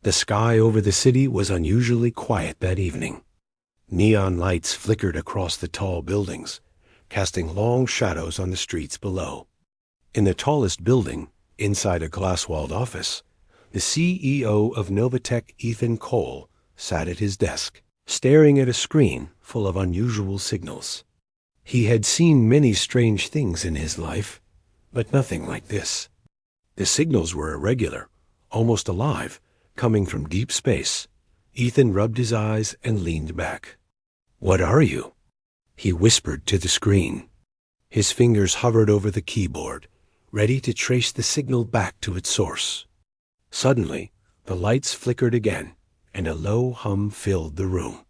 The sky over the city was unusually quiet that evening. Neon lights flickered across the tall buildings, casting long shadows on the streets below. In the tallest building, inside a glass-walled office, the CEO of Novatech, Ethan Cole, sat at his desk, staring at a screen full of unusual signals. He had seen many strange things in his life, but nothing like this. The signals were irregular, almost alive, coming from deep space. Ethan rubbed his eyes and leaned back. "What are you?" he whispered to the screen. His fingers hovered over the keyboard, ready to trace the signal back to its source. Suddenly, the lights flickered again, and a low hum filled the room.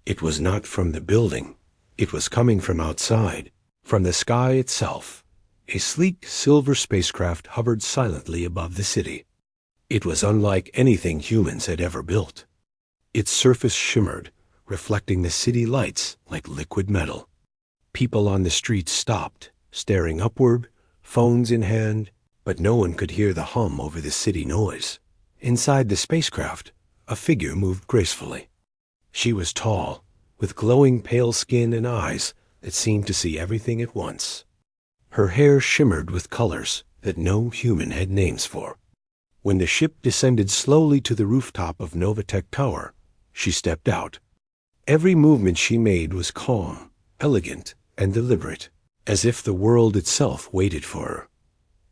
It was not from the building. It was coming from outside, from the sky itself. A sleek silver spacecraft hovered silently above the city. It was unlike anything humans had ever built. Its surface shimmered, reflecting the city lights like liquid metal. People on the streets stopped, staring upward, phones in hand, but no one could hear the hum over the city noise. Inside the spacecraft, a figure moved gracefully. She was tall, with glowing pale skin and eyes that seemed to see everything at once. Her hair shimmered with colors that no human had names for. When the ship descended slowly to the rooftop of Novatech Tower, she stepped out. Every movement she made was calm, elegant, and deliberate, as if the world itself waited for her.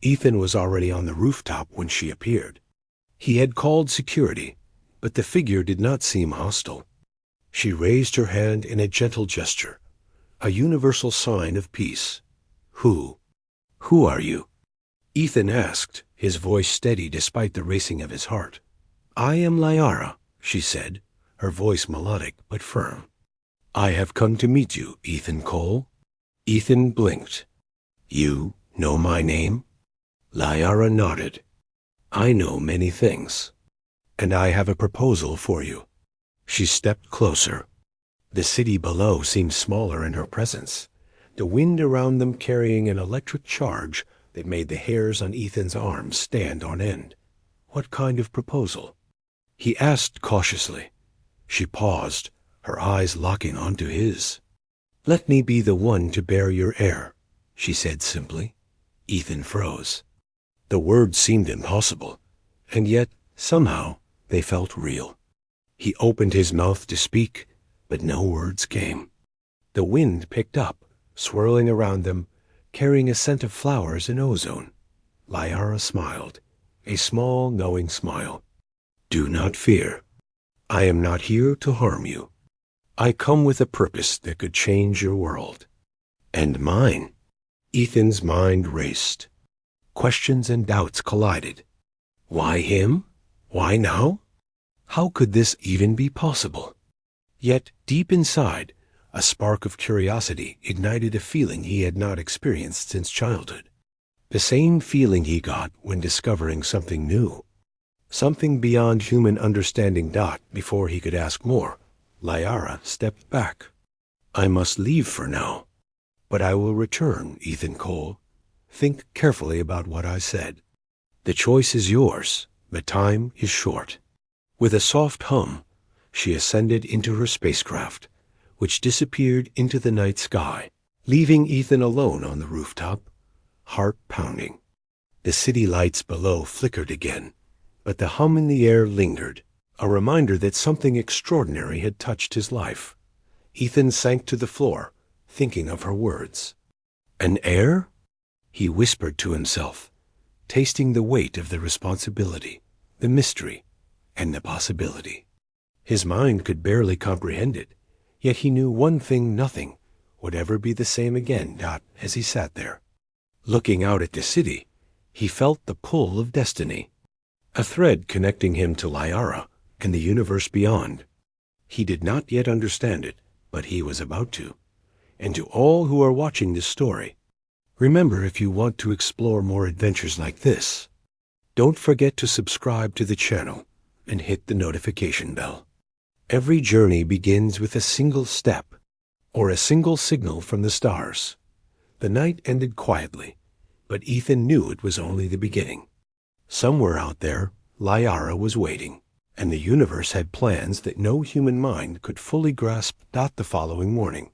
Ethan was already on the rooftop when she appeared. He had called security, but the figure did not seem hostile. She raised her hand in a gentle gesture, a universal sign of peace. Who are you?" Ethan asked, his voice steady despite the racing of his heart. "I am Liara," she said, her voice melodic but firm. "I have come to meet you, Ethan Cole." Ethan blinked. "You know my name?" Liara nodded. "I know many things, and I have a proposal for you." She stepped closer. The city below seemed smaller in her presence, the wind around them carrying an electric charge that made the hairs on Ethan's arms stand on end. "What kind of proposal?" he asked cautiously. She paused, her eyes locking onto his. "Let me be the one to bear your heir," she said simply. Ethan froze. The words seemed impossible, and yet, somehow, they felt real. He opened his mouth to speak, but no words came. The wind picked up, swirling around them, carrying a scent of flowers and ozone. Liara smiled, a small, knowing smile. "Do not fear. I am not here to harm you. I come with a purpose that could change your world. And mine." Ethan's mind raced. Questions and doubts collided. Why him? Why now? How could this even be possible? Yet, deep inside, a spark of curiosity ignited a feeling he had not experienced since childhood. The same feeling he got when discovering something new. Something beyond human understanding. Before he could ask more, Liara stepped back. "I must leave for now, but I will return, Ethan Cole. Think carefully about what I said. The choice is yours, but time is short." With a soft hum, she ascended into her spacecraft, which disappeared into the night sky, leaving Ethan alone on the rooftop, heart pounding. The city lights below flickered again, but the hum in the air lingered, a reminder that something extraordinary had touched his life. Ethan sank to the floor, thinking of her words. "An heir?" he whispered to himself, tasting the weight of the responsibility, the mystery, and the possibility. His mind could barely comprehend it, yet he knew one thing: nothing would ever be the same again. As he sat there, looking out at the city, he felt the pull of destiny, a thread connecting him to Liara and the universe beyond. He did not yet understand it, but he was about to. And to all who are watching this story, remember, if you want to explore more adventures like this, don't forget to subscribe to the channel and hit the notification bell. Every journey begins with a single step, or a single signal from the stars. The night ended quietly, but Ethan knew it was only the beginning. Somewhere out there, Liara was waiting, and the universe had plans that no human mind could fully grasp. The following morning,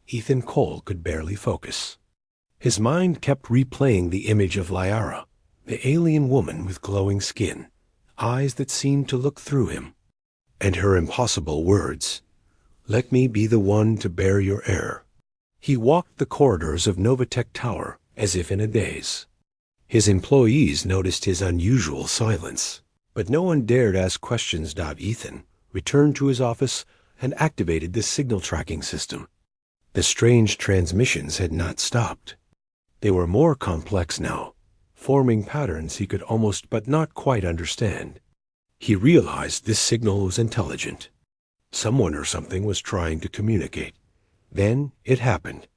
Ethan Cole could barely focus. His mind kept replaying the image of Lyra, the alien woman with glowing skin, eyes that seemed to look through him, and her impossible words, "Let me be the one to bear your heir." He walked the corridors of Novatech Tower as if in a daze. His employees noticed his unusual silence, but no one dared ask questions. Ethan returned to his office and activated the signal tracking system. The strange transmissions had not stopped. They were more complex now, forming patterns he could almost but not quite understand. He realized this signal was intelligent. Someone or something was trying to communicate. Then it happened.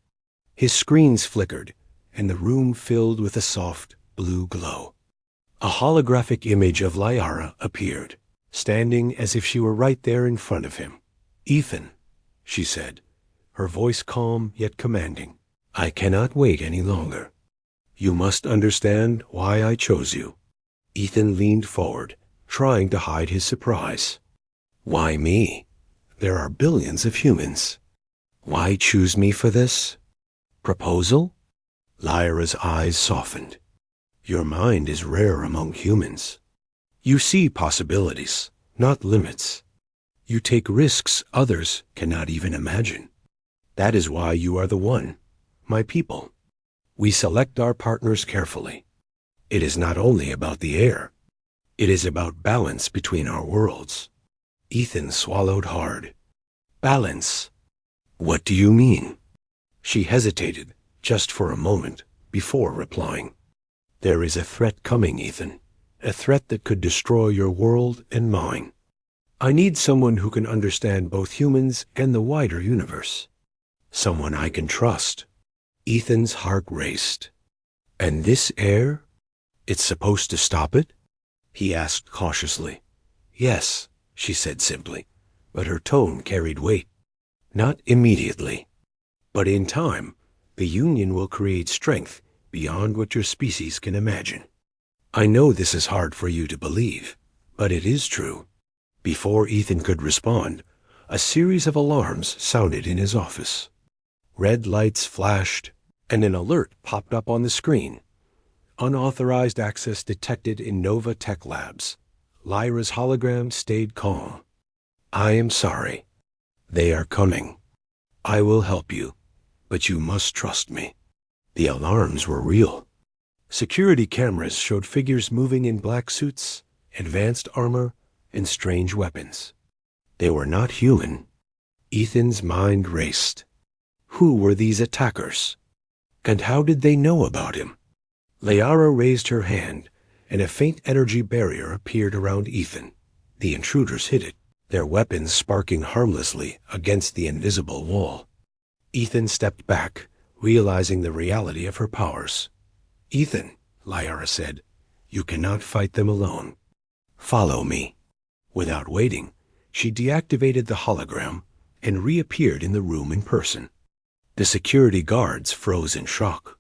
His screens flickered, and the room filled with a soft blue glow. A holographic image of Lyra appeared, standing as if she were right there in front of him. "Ethan," she said, her voice calm yet commanding, "I cannot wait any longer. You must understand why I chose you." Ethan leaned forward, trying to hide his surprise. "Why me? There are billions of humans. Why choose me for this proposal?" Lyra's eyes softened. "Your mind is rare among humans. You see possibilities, not limits. You take risks others cannot even imagine. That is why you are the one, my people. We select our partners carefully. It is not only about the heir. It is about balance between our worlds." Ethan swallowed hard. "Balance? What do you mean?" She hesitated just for a moment before replying. "There is a threat coming, Ethan. A threat that could destroy your world and mine. I need someone who can understand both humans and the wider universe. Someone I can trust." Ethan's heart raced. "And this heir? It's supposed to stop it?" he asked cautiously. "Yes," she said simply, but her tone carried weight. "Not immediately. But in time, the Union will create strength beyond what your species can imagine. I know this is hard for you to believe, but it is true." Before Ethan could respond, a series of alarms sounded in his office. Red lights flashed, and an alert popped up on the screen. "Unauthorized access detected in Nova Tech Labs." Lyra's hologram stayed calm. "I am sorry. They are coming. I will help you, but you must trust me." The alarms were real. Security cameras showed figures moving in black suits, advanced armor, and strange weapons. They were not human. Ethan's mind raced. Who were these attackers? And how did they know about him? Lyra raised her hand, and a faint energy barrier appeared around Ethan. The intruders hid it, their weapons sparking harmlessly against the invisible wall. Ethan stepped back, realizing the reality of her powers. "Ethan," Lyra said, "you cannot fight them alone. Follow me." Without waiting, she deactivated the hologram and reappeared in the room in person. The security guards froze in shock.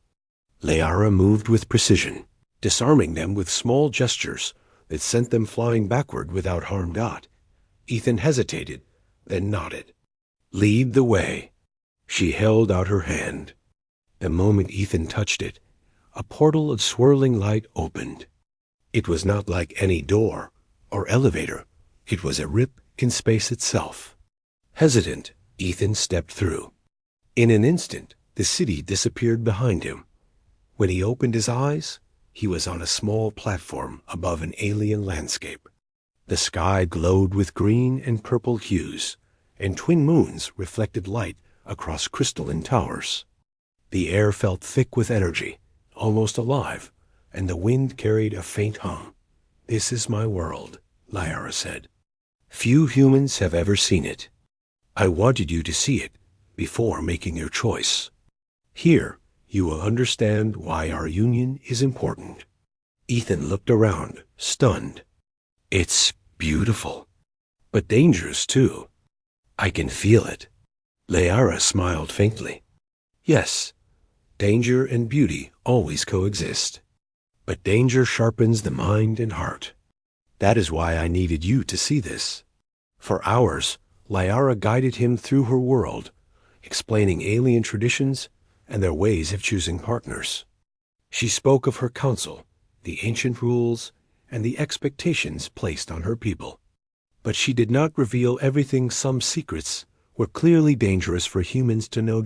Lyra moved with precision, disarming them with small gestures that sent them flying backward without harm. Ethan hesitated, then nodded. "Lead the way." She held out her hand. The moment Ethan touched it, a portal of swirling light opened. It was not like any door or elevator. It was a rip in space itself. Hesitant, Ethan stepped through. In an instant, the city disappeared behind him. When he opened his eyes, he was on a small platform above an alien landscape. The sky glowed with green and purple hues, and twin moons reflected light across crystalline towers. The air felt thick with energy, almost alive, and the wind carried a faint hum. "This is my world," Lyra said. "Few humans have ever seen it. I wanted you to see it before making your choice. Here, you will understand why our union is important." Ethan looked around, stunned. "It's beautiful, but dangerous too. I can feel it." Lyra smiled faintly. "Yes, danger and beauty always coexist, but danger sharpens the mind and heart. That is why I needed you to see this. For hours, Liara guided him through her world, explaining alien traditions and their ways of choosing partners. She spoke of her council, the ancient rules, and the expectations placed on her people. But she did not reveal everything. Some secrets were clearly dangerous for humans to know.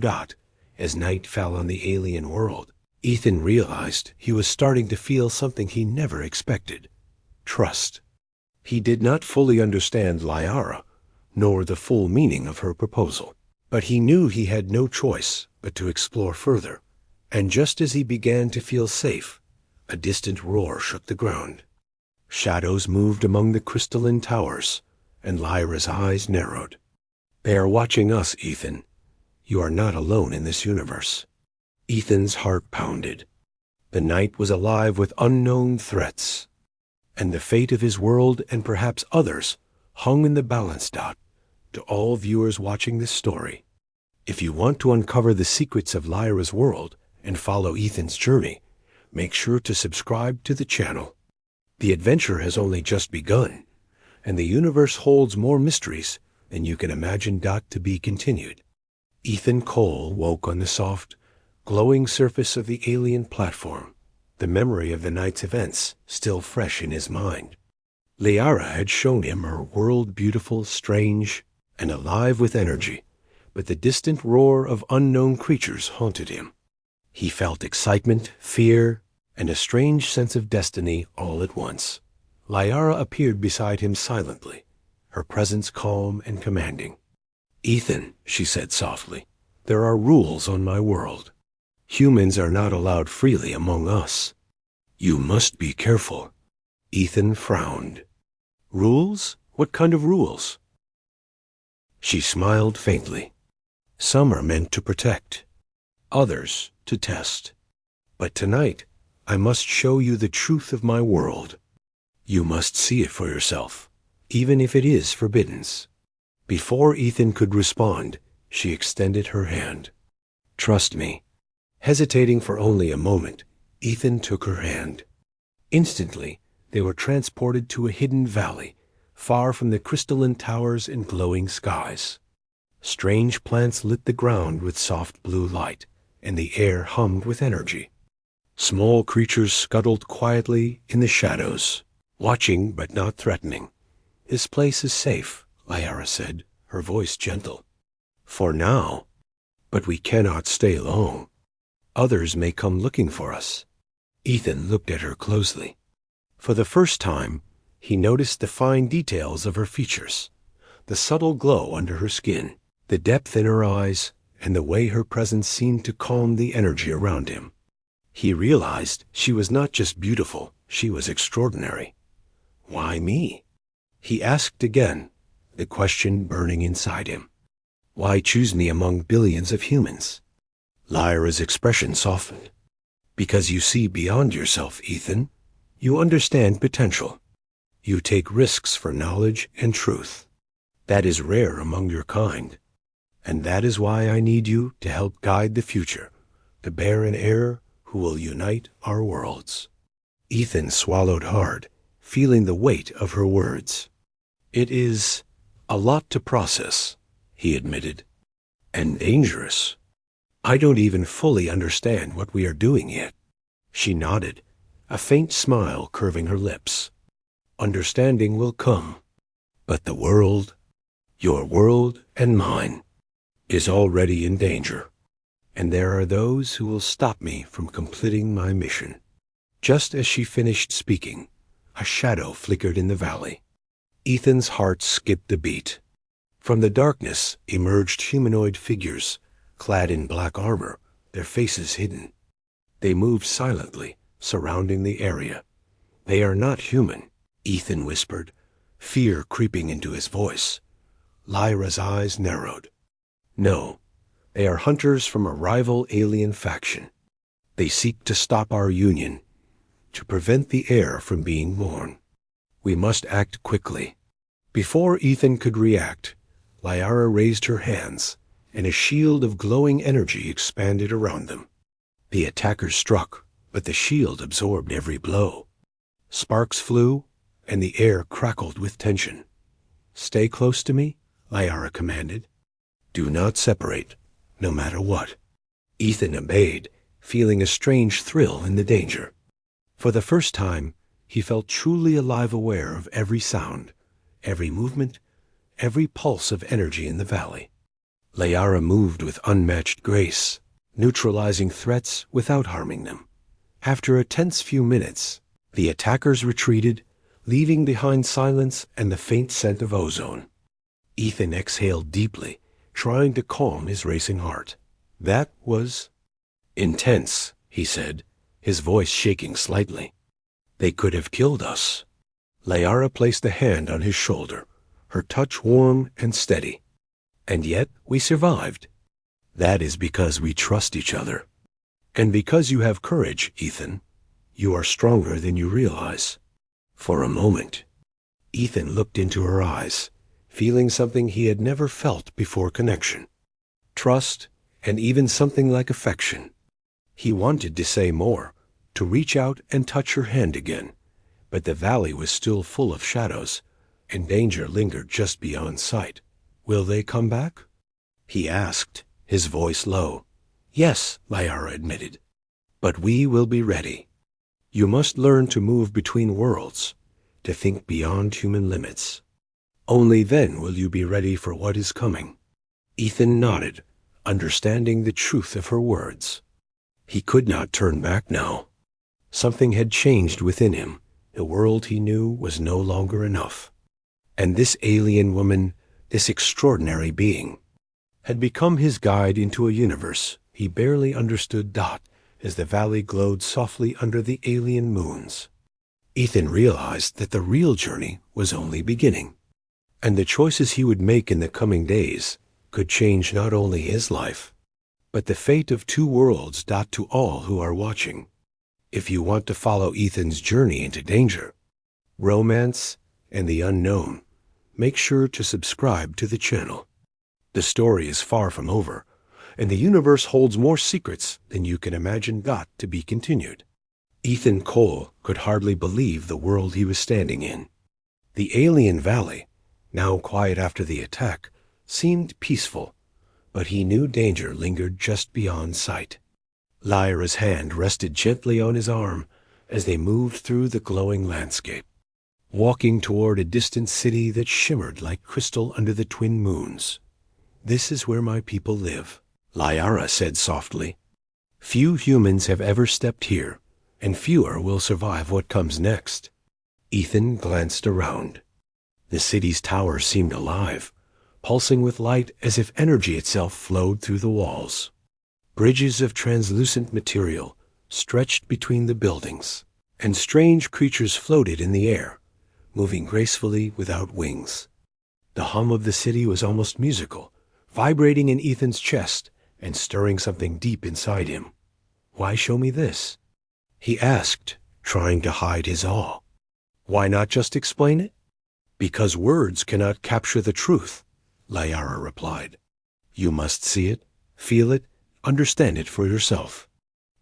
As night fell on the alien world, Ethan realized he was starting to feel something he never expected: trust. He did not fully understand Liara, nor the full meaning of her proposal, but he knew he had no choice but to explore further. And just as he began to feel safe, a distant roar shook the ground. Shadows moved among the crystalline towers, and Lyra's eyes narrowed. "They are watching us, Ethan. You are not alone in this universe." Ethan's heart pounded. The night was alive with unknown threats, and the fate of his world and perhaps others hung in the balance. To all viewers watching this story, if you want to uncover the secrets of Lyra's world and follow Ethan's journey, make sure to subscribe to the channel. The adventure has only just begun, and the universe holds more mysteries than you can imagine. To be continued. Ethan Cole woke on the soft, glowing surface of the alien platform, the memory of the night's events still fresh in his mind. Liara had shown him her world beautiful, strange, and alive with energy, but the distant roar of unknown creatures haunted him. He felt excitement, fear, and a strange sense of destiny all at once. Liara appeared beside him silently, her presence calm and commanding. "Ethan," she said softly, "there are rules on my world. Humans are not allowed freely among us. You must be careful." Ethan frowned. "Rules? What kind of rules?" She smiled faintly. "Some are meant to protect, others to test. But tonight, I must show you the truth of my world. You must see it for yourself, even if it is forbidden." Before Ethan could respond, she extended her hand. "Trust me." Hesitating for only a moment, Ethan took her hand. Instantly, they were transported to a hidden valley, far from the crystalline towers and glowing skies. Strange plants lit the ground with soft blue light, and the air hummed with energy. Small creatures scuttled quietly in the shadows, watching but not threatening. "This place is safe," Liara said, her voice gentle. "For now. But we cannot stay long. Others may come looking for us." Ethan looked at her closely. For the first time, he noticed the fine details of her features, the subtle glow under her skin, the depth in her eyes, and the way her presence seemed to calm the energy around him. He realized she was not just beautiful, she was extraordinary. "Why me?" he asked again, the question burning inside him. "Why choose me among billions of humans?" Lyra's expression softened. "Because you see beyond yourself, Ethan. You understand potential. You take risks for knowledge and truth. That is rare among your kind. And that is why I need you to help guide the future, to bear an heir who will unite our worlds." Ethan swallowed hard, feeling the weight of her words. "It is a lot to process," he admitted, "and dangerous. I don't even fully understand what we are doing yet." She nodded, a faint smile curving her lips. "Understanding will come, but the world, your world and mine, is already in danger, and there are those who will stop me from completing my mission." Just as she finished speaking, a shadow flickered in the valley. Ethan's heart skipped a beat. From the darkness emerged humanoid figures, clad in black armor, their faces hidden. They moved silently, surrounding the area. "They are not human," Ethan whispered, fear creeping into his voice. Lyra's eyes narrowed. "No, they are hunters from a rival alien faction. They seek to stop our union, to prevent the heir from being born. We must act quickly." Before Ethan could react, Liara raised her hands, and a shield of glowing energy expanded around them. The attackers struck, but the shield absorbed every blow. Sparks flew, and the air crackled with tension. "Stay close to me," Liara commanded. "Do not separate, no matter what." Ethan obeyed, feeling a strange thrill in the danger. For the first time, he felt truly alive, aware of every sound, every movement, every pulse of energy in the valley. Liara moved with unmatched grace, neutralizing threats without harming them. After a tense few minutes, the attackers retreated, leaving behind silence and the faint scent of ozone. Ethan exhaled deeply, trying to calm his racing heart. "That was intense," he said, his voice shaking slightly. "They could have killed us." Liara placed a hand on his shoulder, her touch warm and steady. "And yet we survived. That is because we trust each other. And because you have courage, Ethan. You are stronger than you realize." For a moment, Ethan looked into her eyes, feeling something he had never felt before: connection, trust, and even something like affection. He wanted to say more, to reach out and touch her hand again, but the valley was still full of shadows, and danger lingered just beyond sight. "Will they come back?" he asked, his voice low. "Yes," Liara admitted. "But we will be ready. You must learn to move between worlds, to think beyond human limits. Only then will you be ready for what is coming." Ethan nodded, understanding the truth of her words. He could not turn back now. Something had changed within him. The world he knew was no longer enough. And this alien woman, this extraordinary being, had become his guide into a universe he barely understood. As the valley glowed softly under the alien moons, Ethan realized that the real journey was only beginning, and the choices he would make in the coming days could change not only his life, but the fate of two worlds. To all who are watching, if you want to follow Ethan's journey into danger, romance, and the unknown, make sure to subscribe to the channel. The story is far from over, and the universe holds more secrets than you can imagine. To be continued. Ethan Cole could hardly believe the world he was standing in. The alien valley, now quiet after the attack, seemed peaceful, but he knew danger lingered just beyond sight. Lyra's hand rested gently on his arm as they moved through the glowing landscape, walking toward a distant city that shimmered like crystal under the twin moons. "This is where my people live," Liara said softly. "Few humans have ever stepped here, and fewer will survive what comes next." Ethan glanced around. The city's towers seemed alive, pulsing with light as if energy itself flowed through the walls. Bridges of translucent material stretched between the buildings, and strange creatures floated in the air, moving gracefully without wings. The hum of the city was almost musical, vibrating in Ethan's chest and stirring something deep inside him. "Why show me this?" he asked, trying to hide his awe. "Why not just explain it?" "Because words cannot capture the truth," Liara replied. "You must see it, feel it, understand it for yourself.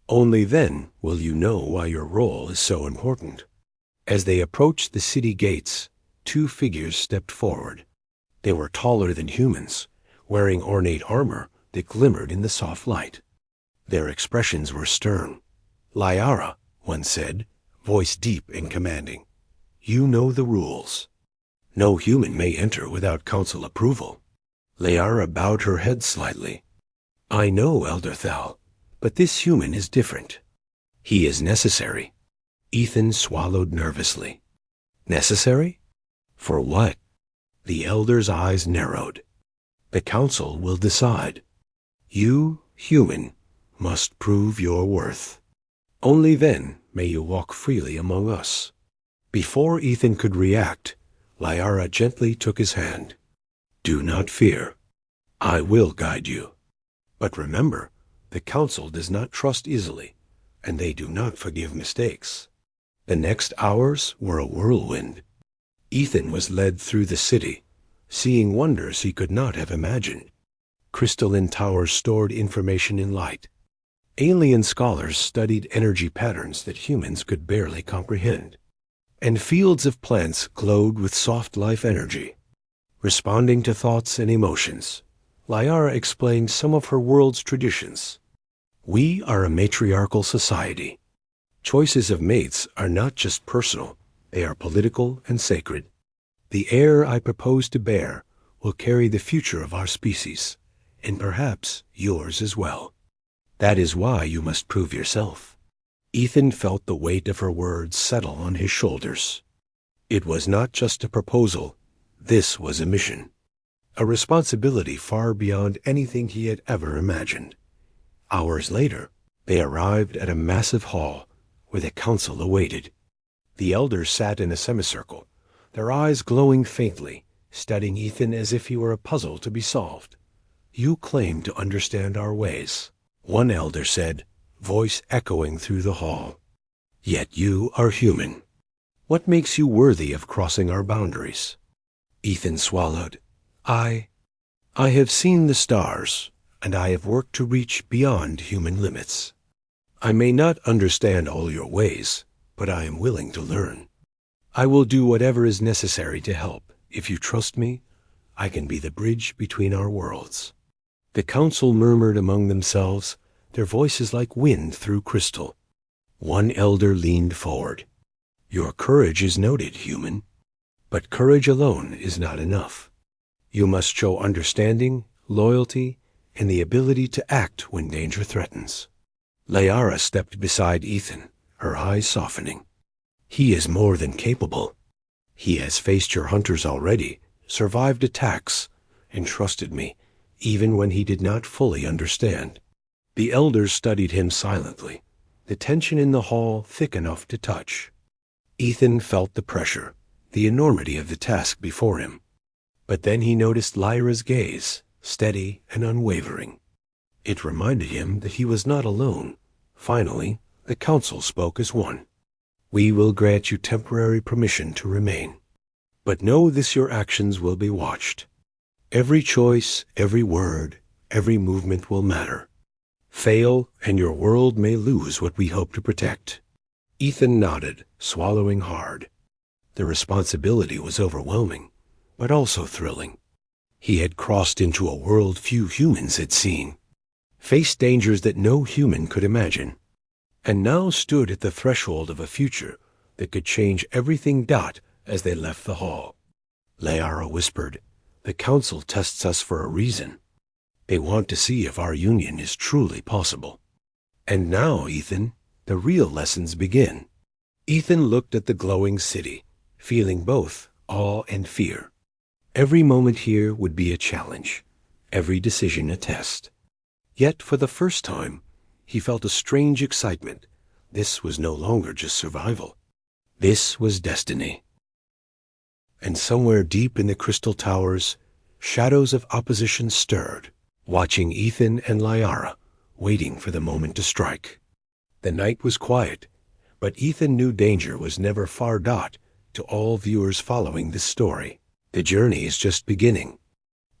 Only then will you know why your role is so important." As they approached the city gates, two figures stepped forward. They were taller than humans, wearing ornate armor that glimmered in the soft light. Their expressions were stern. "Liara," one said, voice deep and commanding, "you know the rules. No human may enter without council approval." Liara bowed her head slightly. "I know, Elder Thal, but this human is different. He is necessary." Ethan swallowed nervously. "Necessary? For what?" The elder's eyes narrowed. "The council will decide. You, human, must prove your worth. Only then may you walk freely among us." Before Ethan could react, Liara gently took his hand. "Do not fear. I will guide you. But remember, the council does not trust easily, and they do not forgive mistakes." The next hours were a whirlwind. Ethan was led through the city, seeing wonders he could not have imagined. Crystalline towers stored information in light. Alien scholars studied energy patterns that humans could barely comprehend. and fields of plants glowed with soft life energy. Responding to thoughts and emotions, Lyara explained some of her world's traditions. We are a matriarchal society. Choices of mates are not just personal, they are political and sacred. The heir I propose to bear will carry the future of our species, and perhaps yours as well. That is why you must prove yourself. Ethan felt the weight of her words settle on his shoulders. It was not just a proposal, this was a mission. A responsibility far beyond anything he had ever imagined. Hours later, they arrived at a massive hall where the council awaited. The elders sat in a semicircle, their eyes glowing faintly, studying Ethan as if he were a puzzle to be solved. You claim to understand our ways, one elder said, voice echoing through the hall. Yet you are human. What makes you worthy of crossing our boundaries? Ethan swallowed. I have seen the stars, and I have worked to reach beyond human limits. I may not understand all your ways, but I am willing to learn. I will do whatever is necessary to help. If you trust me, I can be the bridge between our worlds. The council murmured among themselves, their voices like wind through crystal. One elder leaned forward. Your courage is noted, human. But courage alone is not enough. You must show understanding, loyalty, and the ability to act when danger threatens. Lyara stepped beside Ethan, her eyes softening. He is more than capable. He has faced your hunters already, survived attacks, and trusted me, even when he did not fully understand. The elders studied him silently, the tension in the hall thick enough to touch. Ethan felt the pressure, the enormity of the task before him. But then he noticed Lyra's gaze, steady and unwavering. It reminded him that he was not alone. Finally, the council spoke as one. We will grant you temporary permission to remain. But know this, your actions will be watched. Every choice, every word, every movement will matter. Fail, and your world may lose what we hope to protect. Ethan nodded, swallowing hard. The responsibility was overwhelming, but also thrilling. He had crossed into a world few humans had seen, faced dangers that no human could imagine, and now stood at the threshold of a future that could change everything. As they left the hall, Lyara whispered, the council tests us for a reason. They want to see if our union is truly possible. And now, Ethan, the real lessons begin. Ethan looked at the glowing city, feeling both awe and fear. Every moment here would be a challenge, every decision a test. Yet for the first time, he felt a strange excitement. This was no longer just survival. This was destiny. And somewhere deep in the crystal towers, shadows of opposition stirred, watching Ethan and Lyara, waiting for the moment to strike. The night was quiet, but Ethan knew danger was never far. To all viewers following this story, the journey is just beginning.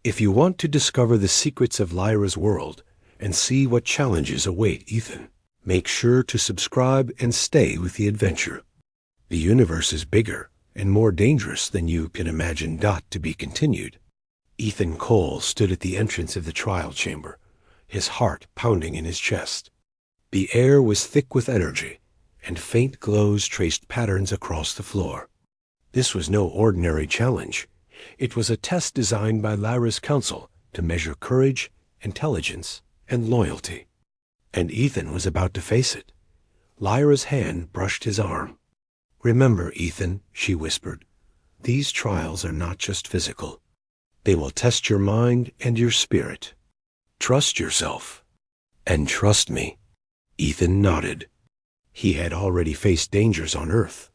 If you want to discover the secrets of Lyra's world and see what challenges await Ethan, make sure to subscribe and stay with the adventure. The universe is bigger and more dangerous than you can imagine. To be continued. Ethan Cole stood at the entrance of the trial chamber, his heart pounding in his chest. The air was thick with energy, and faint glows traced patterns across the floor. This was no ordinary challenge. It was a test designed by Lyra's council to measure courage, intelligence, and loyalty. And Ethan was about to face it. Lyra's hand brushed his arm. Remember, Ethan, she whispered, these trials are not just physical. They will test your mind and your spirit. Trust yourself. And trust me. Ethan nodded. He had already faced dangers on Earth,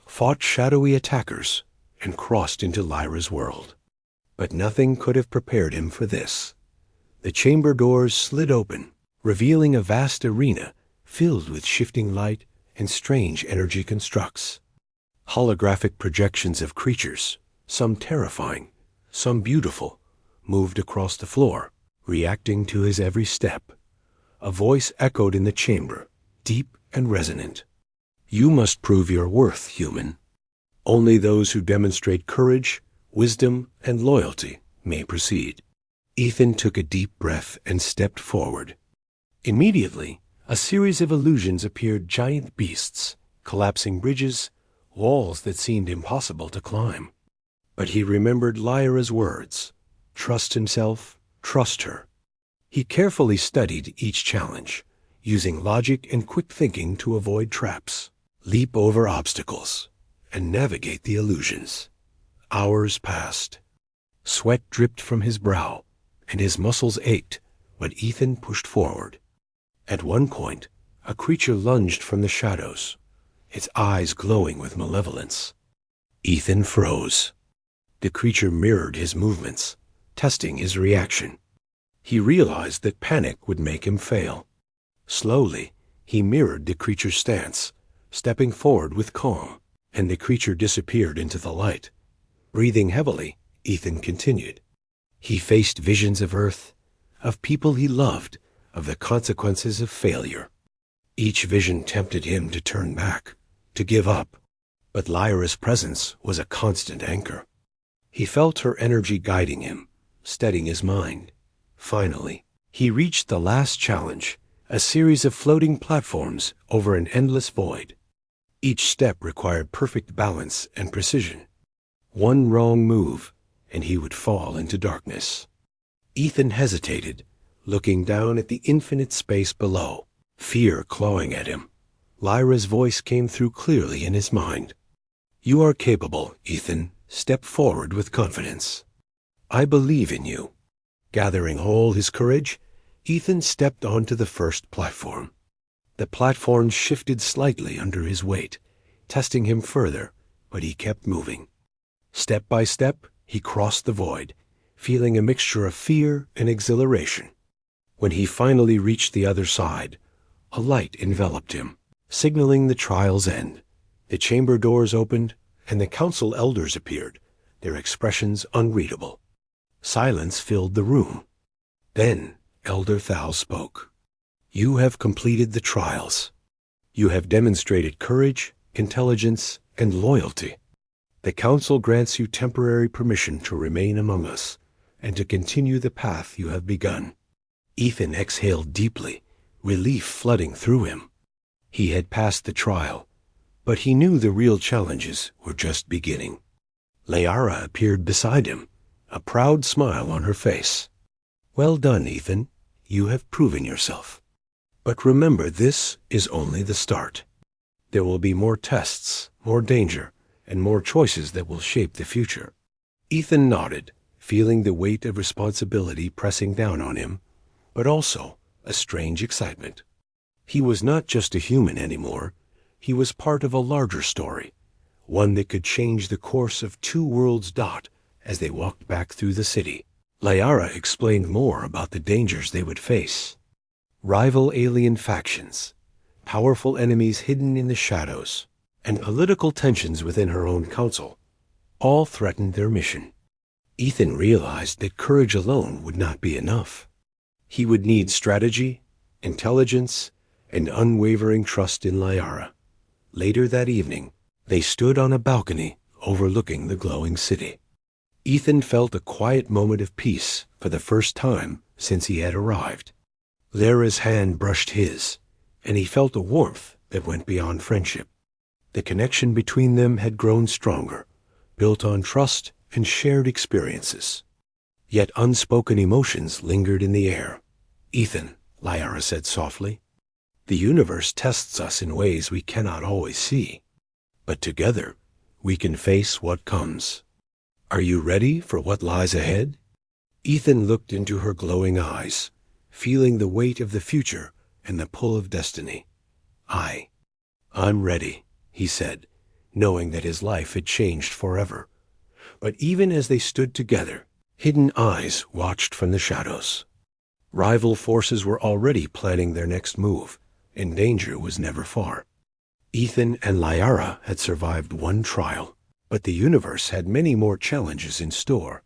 fought shadowy attackers, and crossed into Lyra's world. But nothing could have prepared him for this. The chamber doors slid open, revealing a vast arena filled with shifting light and strange energy constructs. Holographic projections of creatures, some terrifying, some beautiful, moved across the floor, reacting to his every step. A voice echoed in the chamber, deep and resonant. You must prove your worth, human. Only those who demonstrate courage, wisdom, and loyalty may proceed. Ethan took a deep breath and stepped forward. Immediately, a series of illusions appeared: giant beasts, collapsing bridges, walls that seemed impossible to climb. But he remembered Lyra's words: trust himself, trust her. He carefully studied each challenge, using logic and quick thinking to avoid traps, leap over obstacles, and navigate the illusions. Hours passed. Sweat dripped from his brow, and his muscles ached, but Ethan pushed forward. At one point, a creature lunged from the shadows, its eyes glowing with malevolence. Ethan froze. The creature mirrored his movements, testing his reaction. He realized that panic would make him fail. Slowly, he mirrored the creature's stance, stepping forward with calm, and the creature disappeared into the light. Breathing heavily, Ethan continued. He faced visions of Earth, of people he loved, of the consequences of failure. Each vision tempted him to turn back, to give up, but Lyra's presence was a constant anchor. He felt her energy guiding him, steadying his mind. Finally, he reached the last challenge, a series of floating platforms over an endless void. Each step required perfect balance and precision. One wrong move, and he would fall into darkness. Ethan hesitated, looking down at the infinite space below, fear clawing at him. Lyra's voice came through clearly in his mind. You are capable, Ethan. Step forward with confidence. I believe in you. Gathering all his courage, Ethan stepped onto the first platform. The platform shifted slightly under his weight, testing him further, but he kept moving. Step by step, he crossed the void, feeling a mixture of fear and exhilaration. When he finally reached the other side, a light enveloped him, signaling the trial's end. The chamber doors opened, and the council elders appeared, their expressions unreadable. Silence filled the room. Then Elder Thal spoke. You have completed the trials. You have demonstrated courage, intelligence, and loyalty. The council grants you temporary permission to remain among us and to continue the path you have begun. Ethan exhaled deeply, relief flooding through him. He had passed the trial, but he knew the real challenges were just beginning. Lyra appeared beside him, a proud smile on her face. Well done, Ethan. You have proven yourself. But remember, this is only the start. There will be more tests, more danger, and more choices that will shape the future. Ethan nodded, feeling the weight of responsibility pressing down on him, but also a strange excitement. He was not just a human anymore. He was part of a larger story, one that could change the course of two worlds. As they walked back through the city, Lyra explained more about the dangers they would face. Rival alien factions, powerful enemies hidden in the shadows, and political tensions within her own council, all threatened their mission. Ethan realized that courage alone would not be enough. He would need strategy, intelligence, and unwavering trust in Lyra. Later that evening, they stood on a balcony overlooking the glowing city. Ethan felt a quiet moment of peace for the first time since he had arrived. Lyra's hand brushed his, and he felt a warmth that went beyond friendship. The connection between them had grown stronger, built on trust and shared experiences. Yet unspoken emotions lingered in the air. Ethan, Lyra said softly, the universe tests us in ways we cannot always see. But together, we can face what comes. Are you ready for what lies ahead? Ethan looked into her glowing eyes, feeling the weight of the future and the pull of destiny. I'm ready, he said, knowing that his life had changed forever. But even as they stood together, hidden eyes watched from the shadows. Rival forces were already planning their next move, and danger was never far. Ethan and Lyra had survived one trial, but the universe had many more challenges in store,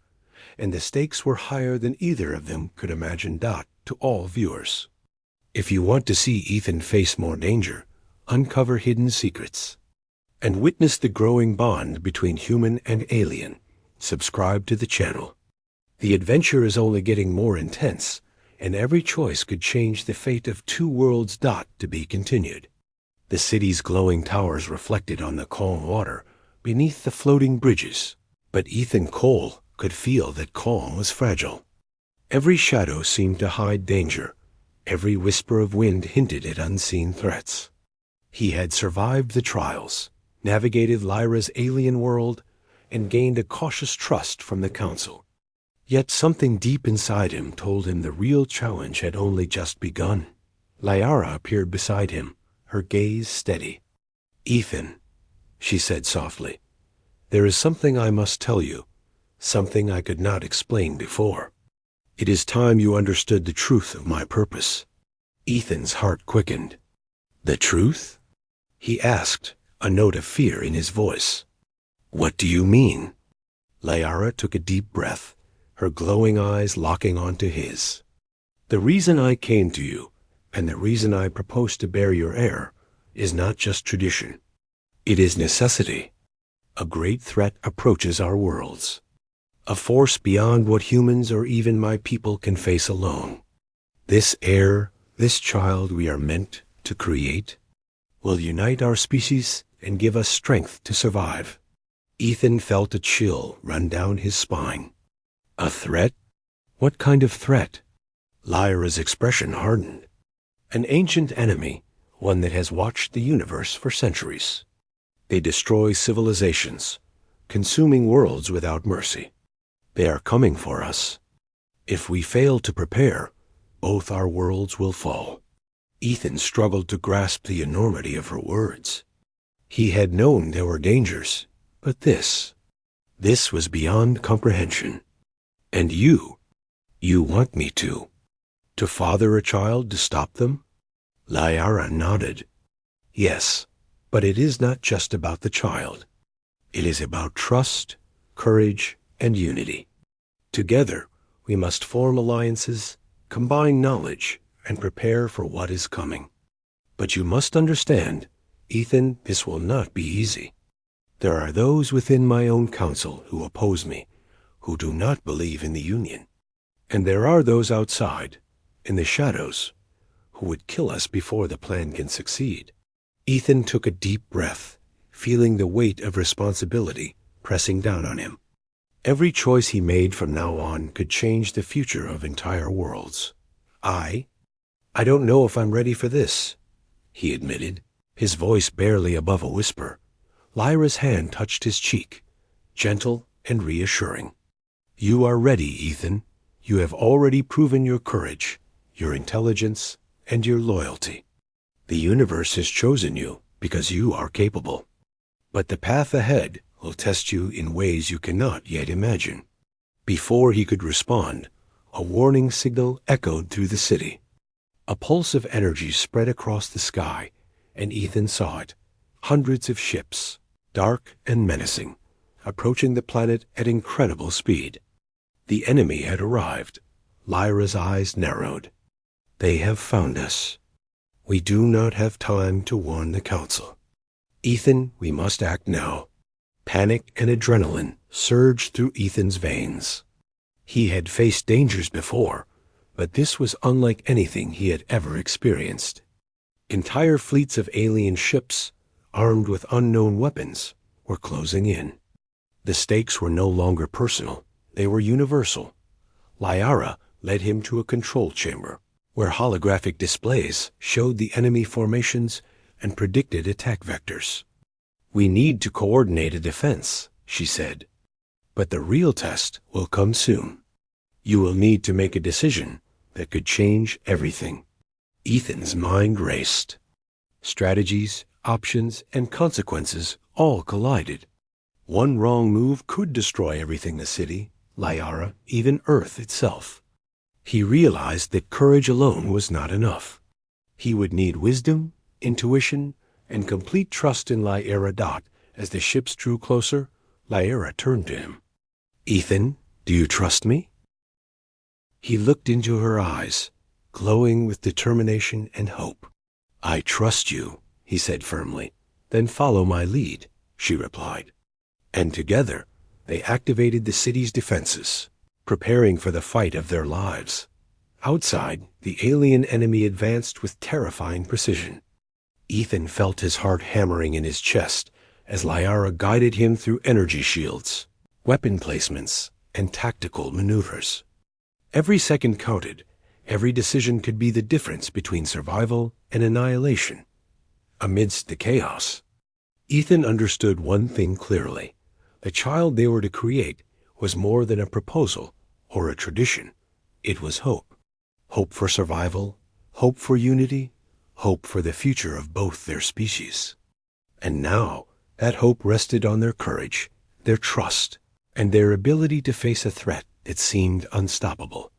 and the stakes were higher than either of them could imagine. To all viewers, if you want to see Ethan face more danger, uncover hidden secrets. and witness the growing bond between human and alien, subscribe to the channel. The adventure is only getting more intense, and every choice could change the fate of two worlds. To be continued. The city's glowing towers reflected on the calm water beneath the floating bridges, but Ethan Cole could feel that calm was fragile. Every shadow seemed to hide danger. Every whisper of wind hinted at unseen threats. He had survived the trials, navigated Lyra's alien world, and gained a cautious trust from the Council. Yet something deep inside him told him the real challenge had only just begun. Lyra appeared beside him, her gaze steady. "Ethan," she said softly, "there is something I must tell you, something I could not explain before. It is time you understood the truth of my purpose." Ethan's heart quickened. "The truth?" he asked, a note of fear in his voice. "What do you mean?" Lyra took a deep breath, her glowing eyes locking onto his. "The reason I came to you, and the reason I propose to bear your heir, is not just tradition. It is necessity. A great threat approaches our worlds. A force beyond what humans or even my people can face alone. This heir, this child we are meant to create, will unite our species and give us strength to survive." Ethan felt a chill run down his spine. "A threat? What kind of threat?" Lyra's expression hardened. "An ancient enemy, one that has watched the universe for centuries. They destroy civilizations, consuming worlds without mercy. They are coming for us. If we fail to prepare, both our worlds will fall." Ethan struggled to grasp the enormity of her words. He had known there were dangers, but this was beyond comprehension. "And you want me to father a child to stop them?" Lyra nodded. "Yes, but it is not just about the child. It is about trust, courage, and unity. Together, we must form alliances, combine knowledge, and prepare for what is coming. But you must understand, Ethan, this will not be easy. There are those within my own council who oppose me, who do not believe in the Union. And there are those outside, in the shadows, who would kill us before the plan can succeed." Ethan took a deep breath, feeling the weight of responsibility pressing down on him. Every choice he made from now on could change the future of entire worlds. I don't know if I'm ready for this," he admitted, his voice barely above a whisper. Lyra's hand touched his cheek, gentle and reassuring. "You are ready, Ethan. You have already proven your courage, your intelligence, and your loyalty. The universe has chosen you because you are capable. But the path ahead will test you in ways you cannot yet imagine." Before he could respond, a warning signal echoed through the city. A pulse of energy spread across the sky, and Ethan saw it. Hundreds of ships, dark and menacing, approaching the planet at incredible speed. The enemy had arrived. Lyra's eyes narrowed. "They have found us. We do not have time to warn the Council. Ethan, we must act now." Panic and adrenaline surged through Ethan's veins. He had faced dangers before, but this was unlike anything he had ever experienced. Entire fleets of alien ships, armed with unknown weapons, were closing in. The stakes were no longer personal, they were universal. Lyra led him to a control chamber, where holographic displays showed the enemy formations and predicted attack vectors. "We need to coordinate a defense," she said. "But the real test will come soon. You will need to make a decision that could change everything." Ethan's mind raced. Strategies, options, and consequences all collided. One wrong move could destroy everything: the city, Lyra, even Earth itself. He realized that courage alone was not enough. He would need wisdom, intuition, and complete trust in Lyra. As the ships drew closer, Lyra turned to him. "Ethan, do you trust me?" He looked into her eyes, glowing with determination and hope. "I trust you," he said firmly, Then follow my lead, she replied. And together, they activated the city's defenses, preparing for the fight of their lives. Outside, the alien enemy advanced with terrifying precision. Ethan felt his heart hammering in his chest as Liara guided him through energy shields, weapon placements, and tactical maneuvers. Every second counted. Every decision could be the difference between survival and annihilation. Amidst the chaos, Ethan understood one thing clearly. The child they were to create was more than a proposal or a tradition. It was hope. Hope for survival, hope for unity, hope for the future of both their species. And now, that hope rested on their courage, their trust, and their ability to face a threat that seemed unstoppable.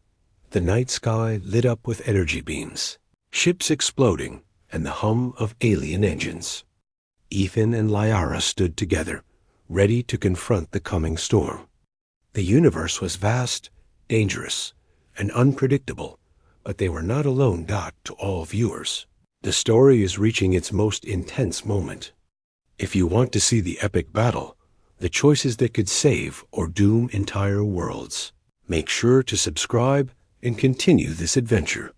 The night sky lit up with energy beams, ships exploding, and the hum of alien engines. Ethan and Liara stood together, ready to confront the coming storm. The universe was vast, dangerous, and unpredictable, but they were not alone. To all viewers, the story is reaching its most intense moment. If you want to see the epic battle, the choices that could save or doom entire worlds, make sure to subscribe and continue this adventure.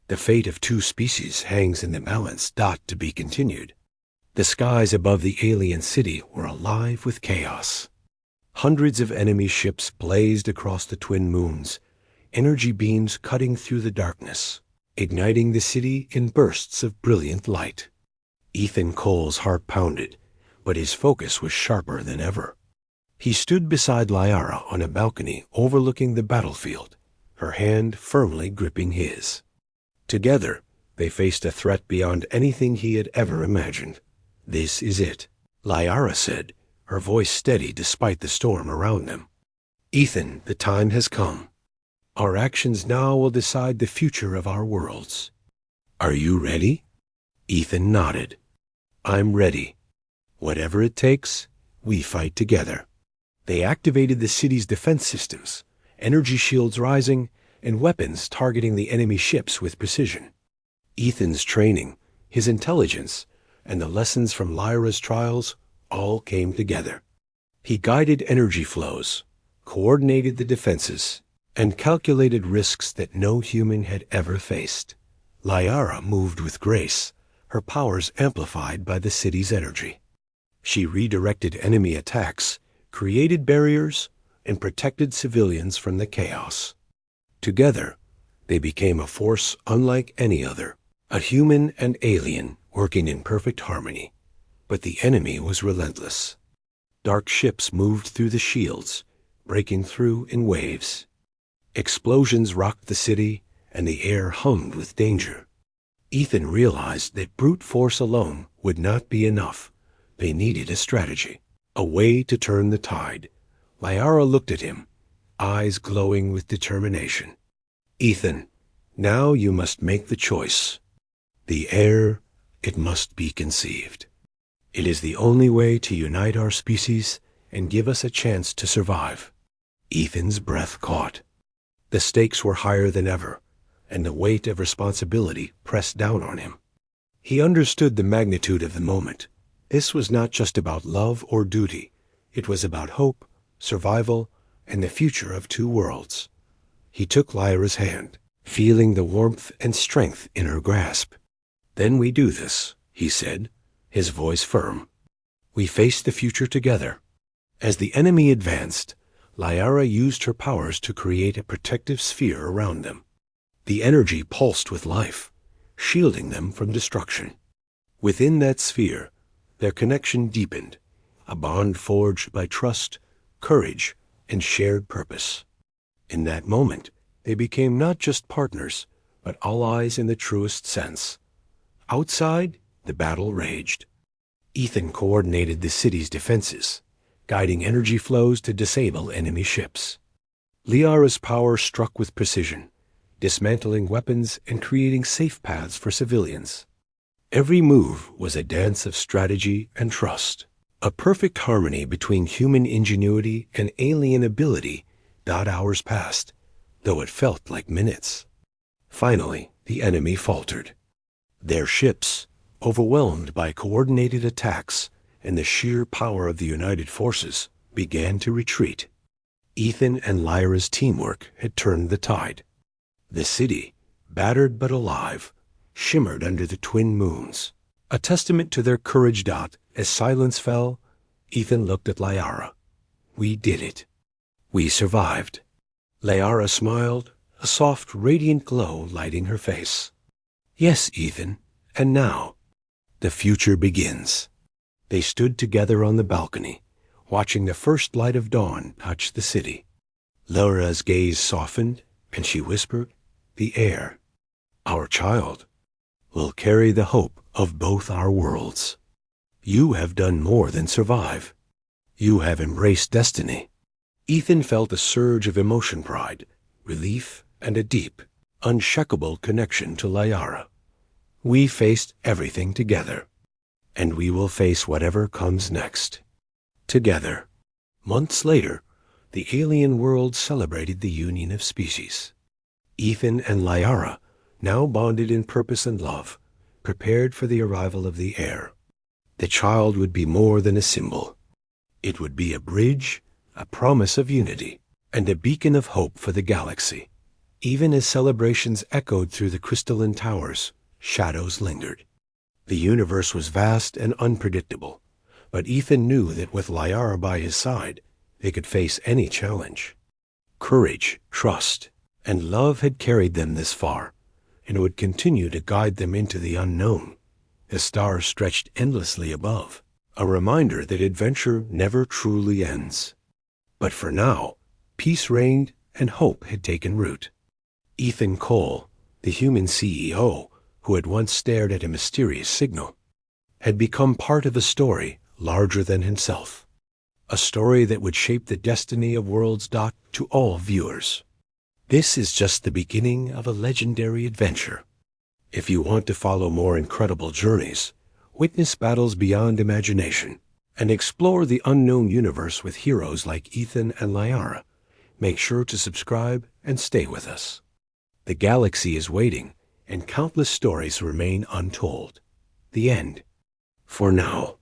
The fate of two species hangs in the balance. To be continued. The skies above the alien city were alive with chaos. Hundreds of enemy ships blazed across the twin moons, energy beams cutting through the darkness, igniting the city in bursts of brilliant light. Ethan Cole's heart pounded, but his focus was sharper than ever. He stood beside Liara on a balcony overlooking the battlefield, her hand firmly gripping his. Together, they faced a threat beyond anything he had ever imagined. "This is it," Liara said, her voice steady despite the storm around them. "Ethan, the time has come. Our actions now will decide the future of our worlds. Are you ready?" Ethan nodded. "I'm ready. Whatever it takes, we fight together." They activated the city's defense systems, energy shields rising, and weapons targeting the enemy ships with precision. Ethan's training, his intelligence, and the lessons from Lyra's trials all came together. He guided energy flows, coordinated the defenses, and calculated risks that no human had ever faced. Liara moved with grace, her powers amplified by the city's energy. She redirected enemy attacks, created barriers, and protected civilians from the chaos. Together, they became a force unlike any other, a human and alien working in perfect harmony. But the enemy was relentless. Dark ships moved through the shields, breaking through in waves. Explosions rocked the city, and the air hummed with danger. Ethan realized that brute force alone would not be enough. They needed a strategy, a way to turn the tide. Liara looked at him, eyes glowing with determination. "Ethan, now you must make the choice. The Heir, it must be conceived. It is the only way to unite our species and give us a chance to survive." Ethan's breath caught. The stakes were higher than ever, and the weight of responsibility pressed down on him. He understood the magnitude of the moment. This was not just about love or duty. It was about hope, survival, and the future of two worlds. He took Lyra's hand, feeling the warmth and strength in her grasp. "Then we do this," he said, his voice firm. "We face the future together." As the enemy advanced, Liara used her powers to create a protective sphere around them. The energy pulsed with life, shielding them from destruction. Within that sphere, their connection deepened, a bond forged by trust, courage, and shared purpose. In that moment, they became not just partners, but allies in the truest sense. Outside, the battle raged. Ethan coordinated the city's defenses, guiding energy flows to disable enemy ships. Liara's power struck with precision, dismantling weapons and creating safe paths for civilians. Every move was a dance of strategy and trust, a perfect harmony between human ingenuity and alien ability. Hours passed, though it felt like minutes. Finally, the enemy faltered. Their ships, overwhelmed by coordinated attacks and the sheer power of the united forces, began to retreat. Ethan and Lyra's teamwork had turned the tide. The city, battered but alive, shimmered under the twin moons, a testament to their courage. As silence fell, Ethan looked at Lyra. "We did it. We survived." Lyra smiled, a soft, radiant glow lighting her face. "Yes, Ethan, and now the future begins." They stood together on the balcony, watching the first light of dawn touch the city. Lyra's gaze softened, and she whispered, "The heir, our child, will carry the hope of both our worlds. You have done more than survive. You have embraced destiny." Ethan felt a surge of emotion, pride, relief, and a deep, unshakable connection to Lyra. "We faced everything together, and we will face whatever comes next. Together." Months later, the alien world celebrated the union of species. Ethan and Lyra, now bonded in purpose and love, prepared for the arrival of the heir. The child would be more than a symbol. It would be a bridge, a promise of unity, and a beacon of hope for the galaxy. Even as celebrations echoed through the crystalline towers, shadows lingered. The universe was vast and unpredictable, but Ethan knew that with Lyra by his side, they could face any challenge. Courage, trust, and love had carried them this far, and would continue to guide them into the unknown. The stars stretched endlessly above, a reminder that adventure never truly ends. But for now, peace reigned and hope had taken root. Ethan Cole, the human CEO, who had once stared at a mysterious signal, had become part of a story larger than himself. A story that would shape the destiny of worlds. To all viewers, this is just the beginning of a legendary adventure. If you want to follow more incredible journeys, witness battles beyond imagination, and explore the unknown universe with heroes like Ethan and Lyra, make sure to subscribe and stay with us. The galaxy is waiting, and countless stories remain untold. The end. For now.